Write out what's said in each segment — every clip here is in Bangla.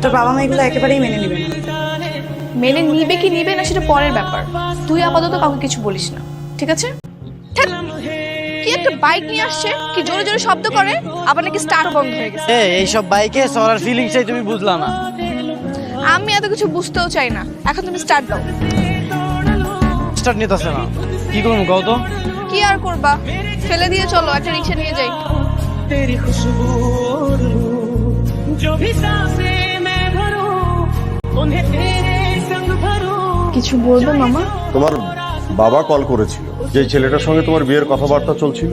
তোর বাবা মা এগুলো একেবারেই মেনে নেবে না। মেনে নিবে কি নিবে না সেটা পরের ব্যাপার। তুই আপাতত কাউকে কিছু বলিস না, ঠিক আছে? ধ্যাৎ, কি একটা বাইক নিয়ে আসছে, কি জোরে জোরে শব্দ করে, আবার নাকি স্টার্ট বন্ধ হয়ে গেছে। এইসব বাইকে চলার ফিলিংসটাই তুমি বুঝলা না। আমি এত কিছু বুঝতেও চাই না, এখন তুমি স্টার্ট দাও। স্টার্ট নিতেছে না, কি করবো কও তো? কি আর করবা, ফেলে দিয়ে চলো, একটা রিক্সা নিয়ে যাই। तेरी खुशबू जो भी सांसें मैं भरूं उन्हें तेरे संग भरूं। কিছু বলবো মামা? তোমার বাবা কল করেছিল, যে ছেলেটার সঙ্গে তোমার বিয়ের কথাবার্তা চলছিল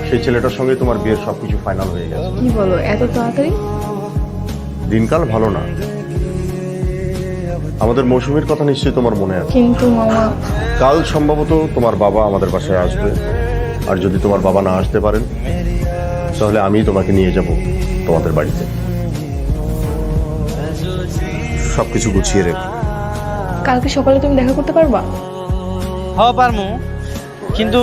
সেই ছেলেটার সঙ্গে তোমার বিয়ের সবকিছু ফাইনাল হয়ে গেছে। কি বলো, এত তাড়াতাড়ি? দিনকাল ভালো না। আমাদের মৌসুমীর কথা নিশ্চয়ই তোমার মনে আছে। কিন্তু মামা, কাল সম্ভবত তোমার বাবা আমাদের বাসায় আসবে, আর যদি তোমার বাবা না আসতে পারেন তাহলে আমি তোমাকে নিয়ে যাব তোমাদের বাড়িতে। সবকিছু গুছিয়ে রেখো। কালকে সকালে তুমি দেখা করতে পারবা? পারমু, কিন্তু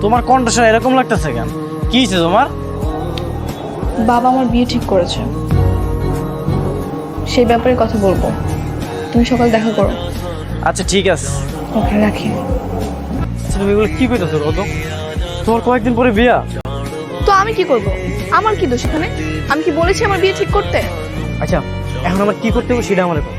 তোমার কণ্ঠস্বর এরকম লাগতেছে কেন? কি হয়েছে তোমার? বাবা আমার বিয়ে ঠিক করেছে, সেই ব্যাপারে কথা বলবো। তুমি সকাল দেখা করো। আচ্ছা ঠিক আছে। ওকে, রাখি। আচ্ছা, তুমি এগুলো কি কইতেছো কত? তোমার কয়েকদিন পরে বিয়া। তো আমি কি করব? আমার কি দোষ এখানে? আমি কি বলেছি আমার বিয়ে ঠিক করতে? আচ্ছা, এখন আমার কি করতে হবে সেটা আমার বলো।